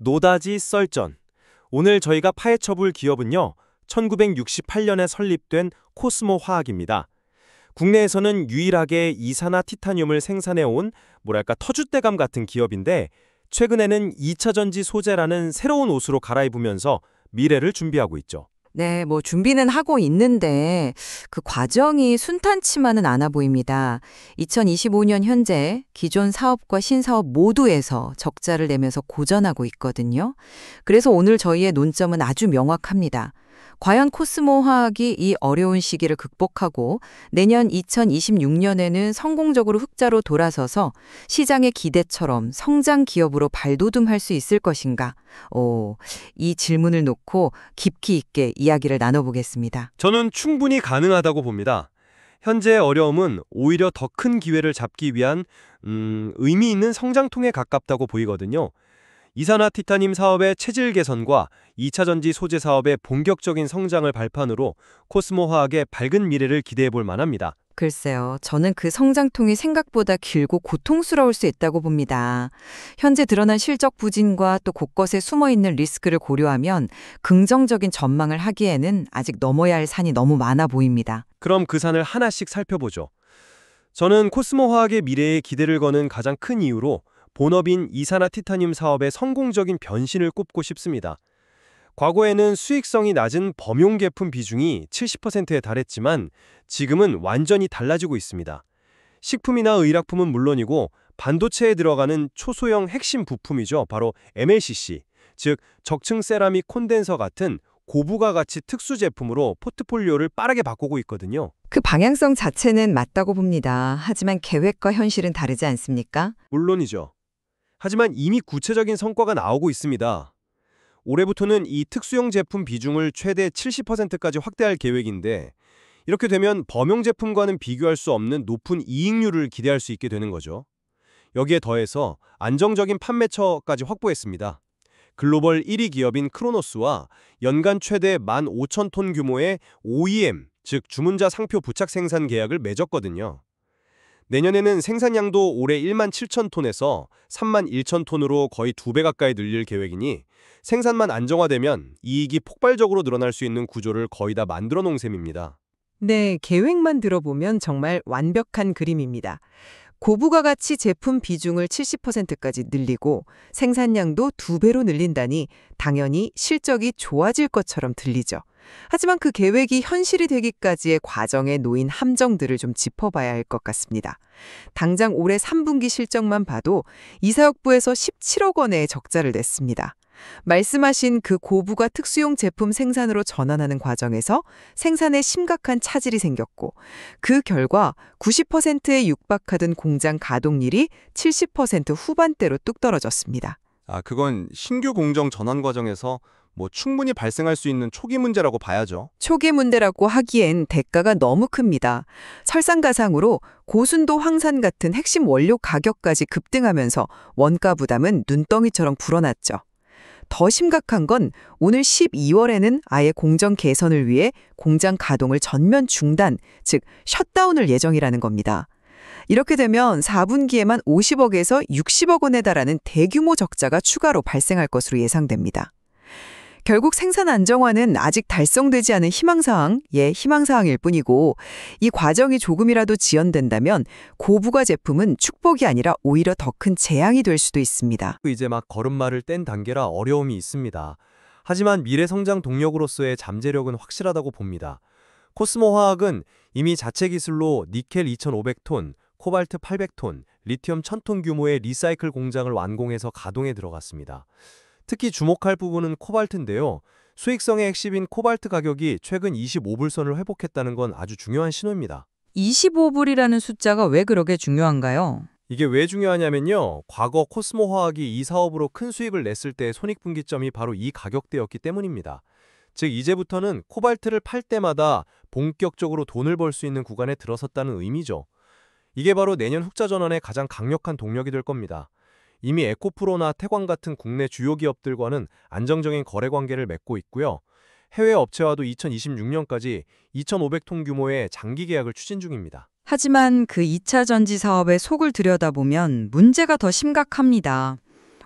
노다지 썰전. 오늘 저희가 파헤쳐볼 기업은요, 1968년에 설립된 코스모 화학입니다. 국내에서는 유일하게 이산화티타늄을 생산해온 터줏대감 같은 기업인데, 최근에는 2차 전지 소재라는 새로운 옷으로 갈아입으면서 미래를 준비하고 있죠. 네, 준비는 하고 있는데 그 과정이 순탄치만은 않아 보입니다. 2025년 현재 기존 사업과 신사업 모두에서 적자를 내면서 고전하고 있거든요. 그래서 오늘 저희의 논점은 아주 명확합니다. 과연 코스모 화학이 이 어려운 시기를 극복하고 내년 2026년에는 성공적으로 흑자로 돌아서서 시장의 기대처럼 성장 기업으로 발돋움할 수 있을 것인가? 이 질문을 놓고 깊이 있게 이야기를 나눠보겠습니다. 저는 충분히 가능하다고 봅니다. 현재 어려움은 오히려 더 큰 기회를 잡기 위한 의미 있는 성장통에 가깝다고 보이거든요. 이산화티타늄 사업의 체질 개선과 2차 전지 소재 사업의 본격적인 성장을 발판으로 코스모 화학의 밝은 미래를 기대해 볼 만합니다. 글쎄요, 저는 그 성장통이 생각보다 길고 고통스러울 수 있다고 봅니다. 현재 드러난 실적 부진과 또 곳곳에 숨어있는 리스크를 고려하면 긍정적인 전망을 하기에는 아직 넘어야 할 산이 너무 많아 보입니다. 그럼 그 산을 하나씩 살펴보죠. 저는 코스모 화학의 미래에 기대를 거는 가장 큰 이유로 본업인 이산화티타늄 사업의 성공적인 변신을 꼽고 싶습니다. 과거에는 수익성이 낮은 범용제품 비중이 70%에 달했지만 지금은 완전히 달라지고 있습니다. 식품이나 의약품은 물론이고 반도체에 들어가는 초소형 핵심 부품이죠. 바로 MLCC, 즉 적층 세라믹 콘덴서 같은 고부가 가치 특수 제품으로 포트폴리오를 빠르게 바꾸고 있거든요. 그 방향성 자체는 맞다고 봅니다. 하지만 계획과 현실은 다르지 않습니까? 물론이죠. 하지만 이미 구체적인 성과가 나오고 있습니다. 올해부터는 이 특수형 제품 비중을 최대 70%까지 확대할 계획인데, 이렇게 되면 범용 제품과는 비교할 수 없는 높은 이익률을 기대할 수 있게 되는 거죠. 여기에 더해서 안정적인 판매처까지 확보했습니다. 글로벌 1위 기업인 크로노스와 연간 최대 15,000톤 규모의 OEM, 즉 주문자 상표 부착 생산 계약을 맺었거든요. 내년에는 생산량도 올해 17,000톤에서 31,000톤으로 거의 2배 가까이 늘릴 계획이니 생산만 안정화되면 이익이 폭발적으로 늘어날 수 있는 구조를 거의 다 만들어 놓은 셈입니다. 네, 계획만 들어보면 정말 완벽한 그림입니다. 고부가 가치 제품 비중을 70%까지 늘리고 생산량도 2배로 늘린다니 당연히 실적이 좋아질 것처럼 들리죠. 하지만 그 계획이 현실이 되기까지의 과정에 놓인 함정들을 좀 짚어봐야 할 것 같습니다. 당장 올해 3분기 실적만 봐도 이사역부에서 17억 원의 적자를 냈습니다. 말씀하신 그 고부가 특수용 제품 생산으로 전환하는 과정에서 생산에 심각한 차질이 생겼고, 그 결과 90%에 육박하던 공장 가동률이 70% 후반대로 뚝 떨어졌습니다. 그건 신규 공정 전환 과정에서 충분히 발생할 수 있는 초기 문제라고 봐야죠. 초기 문제라고 하기엔 대가가 너무 큽니다. 설상가상으로 고순도 황산 같은 핵심 원료 가격까지 급등하면서 원가 부담은 눈덩이처럼 불어났죠. 더 심각한 건 오늘 12월에는 아예 공정 개선을 위해 공장 가동을 전면 중단, 즉 셧다운을 예정이라는 겁니다. 이렇게 되면 4분기에만 50억에서 60억 원에 달하는 대규모 적자가 추가로 발생할 것으로 예상됩니다. 결국 생산 안정화는 아직 달성되지 않은 희망사항일 뿐이고, 이 과정이 조금이라도 지연된다면 고부가 제품은 축복이 아니라 오히려 더 큰 재앙이 될 수도 있습니다. 이제 막 걸음마를 뗀 단계라 어려움이 있습니다. 하지만 미래 성장 동력으로서의 잠재력은 확실하다고 봅니다. 코스모 화학은 이미 자체 기술로 니켈 2,500톤, 코발트 800톤, 리튬 1,000톤 규모의 리사이클 공장을 완공해서 가동에 들어갔습니다. 특히 주목할 부분은 코발트인데요. 수익성의 핵심인 코발트 가격이 최근 25불선을 회복했다는 건 아주 중요한 신호입니다. 25불이라는 숫자가 왜 그렇게 중요한가요? 이게 왜 중요하냐면요. 과거 코스모 화학이 이 사업으로 큰 수익을 냈을 때의 손익분기점이 바로 이 가격대였기 때문입니다. 즉 이제부터는 코발트를 팔 때마다 본격적으로 돈을 벌 수 있는 구간에 들어섰다는 의미죠. 이게 바로 내년 흑자 전환의 가장 강력한 동력이 될 겁니다. 이미 에코프로나 태광 같은 국내 주요 기업들과는 안정적인 거래 관계를 맺고 있고요. 해외 업체와도 2026년까지 2,500톤 규모의 장기 계약을 추진 중입니다. 하지만 그 2차 전지 사업의 속을 들여다보면 문제가 더 심각합니다.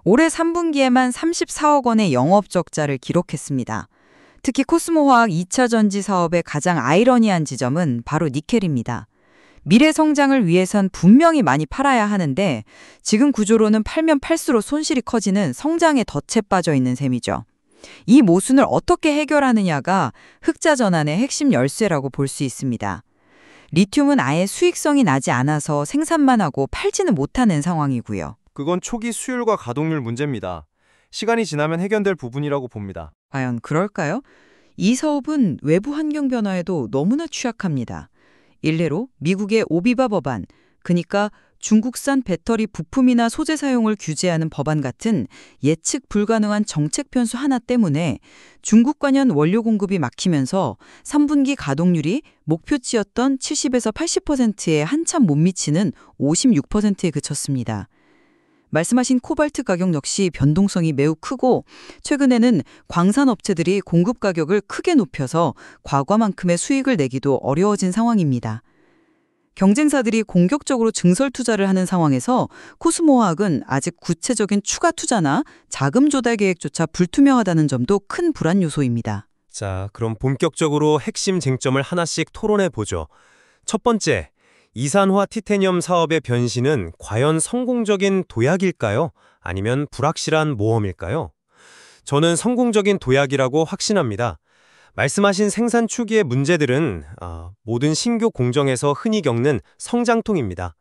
올해 3분기에만 34억 원의 영업 적자를 기록했습니다. 특히 코스모화학 2차 전지 사업의 가장 아이러니한 지점은 바로 니켈입니다. 미래 성장을 위해선 분명히 많이 팔아야 하는데 지금 구조로는 팔면 팔수록 손실이 커지는 성장에 덫에 빠져 있는 셈이죠. 이 모순을 어떻게 해결하느냐가 흑자 전환의 핵심 열쇠라고 볼 수 있습니다. 리튬은 아예 수익성이 나지 않아서 생산만 하고 팔지는 못하는 상황이고요. 그건 초기 수율과 가동률 문제입니다. 시간이 지나면 해결될 부분이라고 봅니다. 과연 그럴까요? 이 사업은 외부 환경 변화에도 너무나 취약합니다. 일례로 미국의 오비바 법안, 그러니까 중국산 배터리 부품이나 소재 사용을 규제하는 법안 같은 예측 불가능한 정책 변수 하나 때문에 중국 관련 원료 공급이 막히면서 3분기 가동률이 목표치였던 70에서 80%에 한참 못 미치는 56%에 그쳤습니다. 말씀하신 코발트 가격 역시 변동성이 매우 크고 최근에는 광산업체들이 공급 가격을 크게 높여서 과거만큼의 수익을 내기도 어려워진 상황입니다. 경쟁사들이 공격적으로 증설 투자를 하는 상황에서 코스모화학은 아직 구체적인 추가 투자나 자금 조달 계획조차 불투명하다는 점도 큰 불안 요소입니다. 자, 그럼 본격적으로 핵심 쟁점을 하나씩 토론해 보죠. 첫 번째, 이산화 티타늄 사업의 변신은 과연 성공적인 도약일까요? 아니면 불확실한 모험일까요? 저는 성공적인 도약이라고 확신합니다. 말씀하신 생산 초기의 문제들은 모든 신규 공정에서 흔히 겪는 성장통입니다.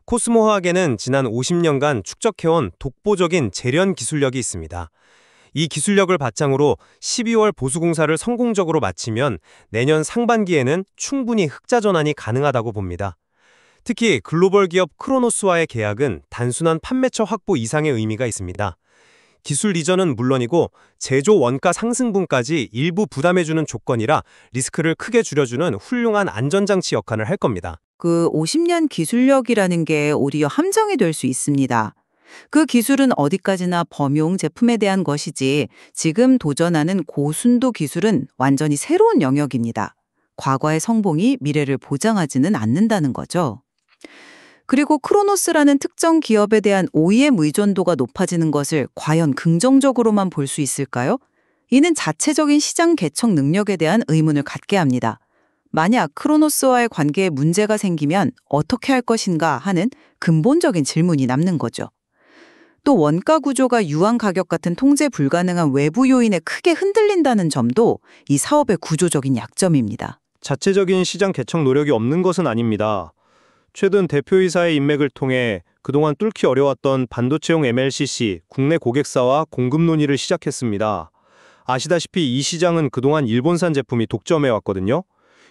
코스모화학에는 지난 50년간 축적해온 독보적인 제련 기술력이 있습니다. 이 기술력을 바탕으로 12월 보수공사를 성공적으로 마치면 내년 상반기에는 충분히 흑자 전환이 가능하다고 봅니다. 특히 글로벌 기업 크로노스와의 계약은 단순한 판매처 확보 이상의 의미가 있습니다. 기술 이전은 물론이고 제조 원가 상승분까지 일부 부담해주는 조건이라 리스크를 크게 줄여주는 훌륭한 안전장치 역할을 할 겁니다. 그 50년 기술력이라는 게 오히려 함정이 될 수 있습니다. 그 기술은 어디까지나 범용 제품에 대한 것이지 지금 도전하는 고순도 기술은 완전히 새로운 영역입니다. 과거의 성공이 미래를 보장하지는 않는다는 거죠. 그리고 크로노스라는 특정 기업에 대한 OEM 의존도가 높아지는 것을 과연 긍정적으로만 볼 수 있을까요? 이는 자체적인 시장 개척 능력에 대한 의문을 갖게 합니다. 만약 크로노스와의 관계에 문제가 생기면 어떻게 할 것인가 하는 근본적인 질문이 남는 거죠. 또 원가 구조가 유한 가격 같은 통제 불가능한 외부 요인에 크게 흔들린다는 점도 이 사업의 구조적인 약점입니다. 자체적인 시장 개척 노력이 없는 것은 아닙니다. 최근 대표이사의 인맥을 통해 그동안 뚫기 어려웠던 반도체용 MLCC 국내 고객사와 공급 논의를 시작했습니다. 아시다시피 이 시장은 그동안 일본산 제품이 독점해왔거든요.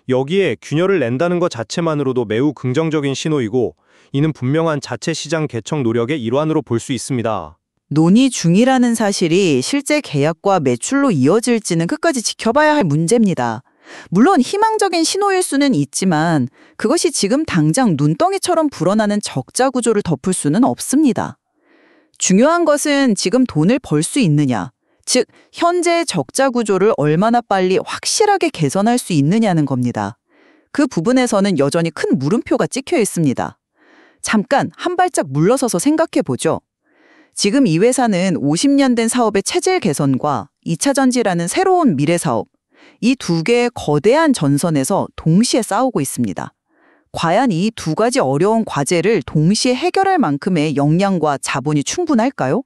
여기에 균열을 낸다는 것 자체만으로도 매우 긍정적인 신호이고 이는 분명한 자체 시장 개척 노력의 일환으로 볼 수 있습니다. 논의 중이라는 사실이 실제 계약과 매출로 이어질지는 끝까지 지켜봐야 할 문제입니다. 물론 희망적인 신호일 수는 있지만 그것이 지금 당장 눈덩이처럼 불어나는 적자 구조를 덮을 수는 없습니다. 중요한 것은 지금 돈을 벌 수 있느냐, 즉 현재의 적자 구조를 얼마나 빨리 확실하게 개선할 수 있느냐는 겁니다. 그 부분에서는 여전히 큰 물음표가 찍혀 있습니다. 잠깐 한 발짝 물러서서 생각해 보죠. 지금 이 회사는 50년 된 사업의 체질 개선과 2차 전지라는 새로운 미래 사업, 이 두 개의 거대한 전선에서 동시에 싸우고 있습니다. 과연 이 두 가지 어려운 과제를 동시에 해결할 만큼의 역량과 자본이 충분할까요?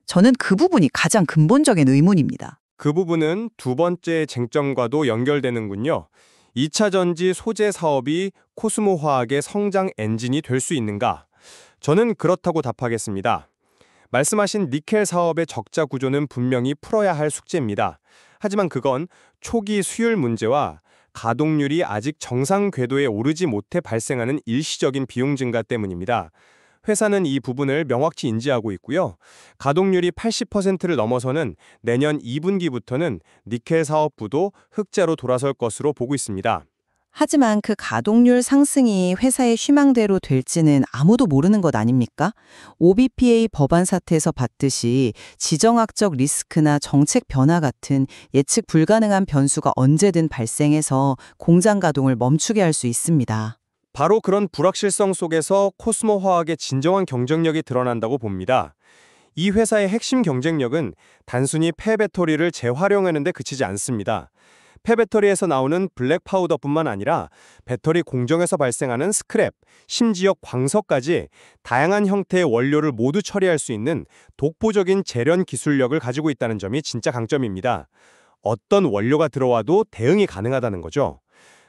저는 그 부분이 가장 근본적인 의문입니다. 그 부분은 두 번째 쟁점과도 연결되는군요. 2차 전지 소재 사업이 코스모화학의 성장 엔진이 될 수 있는가? 저는 그렇다고 답하겠습니다. 말씀하신 니켈 사업의 적자 구조는 분명히 풀어야 할 숙제입니다. 하지만 그건 초기 수율 문제와 가동률이 아직 정상 궤도에 오르지 못해 발생하는 일시적인 비용 증가 때문입니다. 회사는 이 부분을 명확히 인지하고 있고요. 가동률이 80%를 넘어서는 내년 2분기부터는 니켈 사업부도 흑자로 돌아설 것으로 보고 있습니다. 하지만 그 가동률 상승이 회사의 희망대로 될지는 아무도 모르는 것 아닙니까? OBPA 법안 사태에서 봤듯이 지정학적 리스크나 정책 변화 같은 예측 불가능한 변수가 언제든 발생해서 공장 가동을 멈추게 할 수 있습니다. 바로 그런 불확실성 속에서 코스모화학의 진정한 경쟁력이 드러난다고 봅니다. 이 회사의 핵심 경쟁력은 단순히 폐배터리를 재활용하는 데 그치지 않습니다. 폐배터리에서 나오는 블랙 파우더뿐만 아니라 배터리 공정에서 발생하는 스크랩, 심지어 광석까지 다양한 형태의 원료를 모두 처리할 수 있는 독보적인 재련 기술력을 가지고 있다는 점이 진짜 강점입니다. 어떤 원료가 들어와도 대응이 가능하다는 거죠.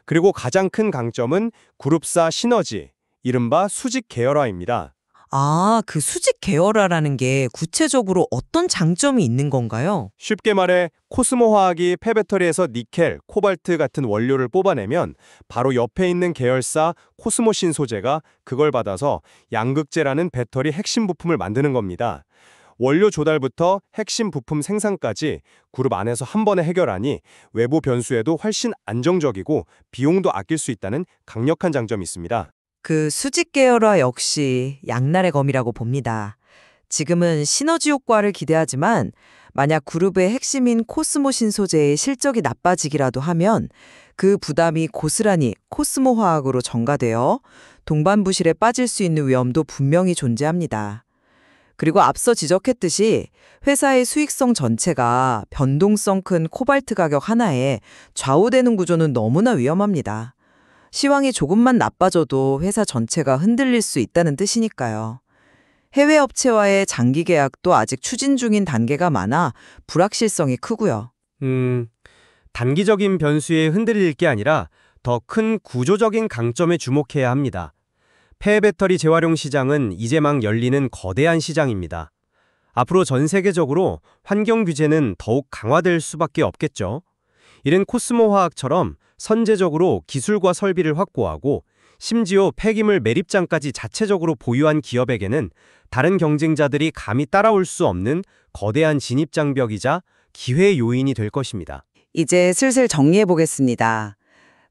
그리고 가장 큰 강점은 그룹사 시너지, 이른바 수직 계열화입니다. 아, 그 수직 계열화라는 게 구체적으로 어떤 장점이 있는 건가요? 쉽게 말해 코스모 화학이 폐배터리에서 니켈, 코발트 같은 원료를 뽑아내면 바로 옆에 있는 계열사 코스모 신소재가 그걸 받아서 양극재라는 배터리 핵심 부품을 만드는 겁니다. 원료 조달부터 핵심 부품 생산까지 그룹 안에서 한 번에 해결하니 외부 변수에도 훨씬 안정적이고 비용도 아낄 수 있다는 강력한 장점이 있습니다. 그 수직 계열화 역시 양날의 검이라고 봅니다. 지금은 시너지 효과를 기대하지만 만약 그룹의 핵심인 코스모 신소재의 실적이 나빠지기라도 하면 그 부담이 고스란히 코스모 화학으로 전가되어 동반부실에 빠질 수 있는 위험도 분명히 존재합니다. 그리고 앞서 지적했듯이 회사의 수익성 전체가 변동성 큰 코발트 가격 하나에 좌우되는 구조는 너무나 위험합니다. 시황이 조금만 나빠져도 회사 전체가 흔들릴 수 있다는 뜻이니까요. 해외 업체와의 장기 계약도 아직 추진 중인 단계가 많아 불확실성이 크고요. 단기적인 변수에 흔들릴 게 아니라 더 큰 구조적인 강점에 주목해야 합니다. 폐배터리 재활용 시장은 이제 막 열리는 거대한 시장입니다. 앞으로 전 세계적으로 환경 규제는 더욱 강화될 수밖에 없겠죠. 이른 코스모 화학처럼 선제적으로 기술과 설비를 확보하고 심지어 폐기물 매립장까지 자체적으로 보유한 기업에게는 다른 경쟁자들이 감히 따라올 수 없는 거대한 진입장벽이자 기회 요인이 될 것입니다. 이제 슬슬 정리해 보겠습니다.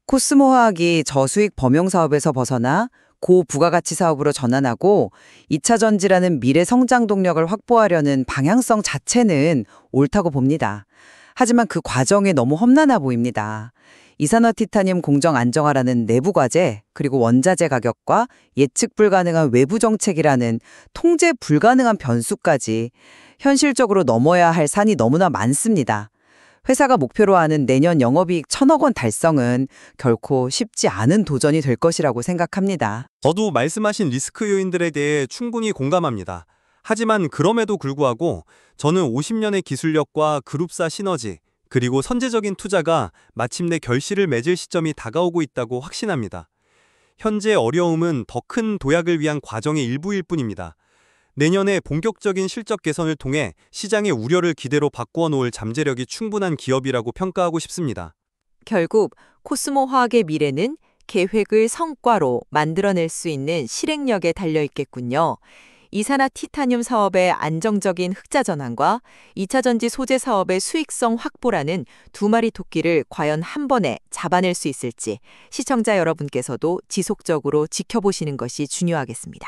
코스모 화학이 저수익 범용 사업에서 벗어나 고부가가치 사업으로 전환하고 2차 전지라는 미래 성장 동력을 확보하려는 방향성 자체는 옳다고 봅니다. 하지만 그 과정이 너무 험난해 보입니다. 이산화티타늄 공정 안정화라는 내부 과제, 그리고 원자재 가격과 예측 불가능한 외부 정책이라는 통제 불가능한 변수까지 현실적으로 넘어야 할 산이 너무나 많습니다. 회사가 목표로 하는 내년 영업이익 1,000억 원 달성은 결코 쉽지 않은 도전이 될 것이라고 생각합니다. 저도 말씀하신 리스크 요인들에 대해 충분히 공감합니다. 하지만 그럼에도 불구하고 저는 50년의 기술력과 그룹사 시너지, 그리고 선제적인 투자가 마침내 결실을 맺을 시점이 다가오고 있다고 확신합니다. 현재 어려움은 더 큰 도약을 위한 과정의 일부일 뿐입니다. 내년에 본격적인 실적 개선을 통해 시장의 우려를 기대로 바꾸어 놓을 잠재력이 충분한 기업이라고 평가하고 싶습니다. 결국 코스모 화학의 미래는 계획을 성과로 만들어낼 수 있는 실행력에 달려 있겠군요. 이산화티타늄 사업의 안정적인 흑자 전환과 2차 전지 소재 사업의 수익성 확보라는 두 마리 토끼를 과연 한 번에 잡아낼 수 있을지 시청자 여러분께서도 지속적으로 지켜보시는 것이 중요하겠습니다.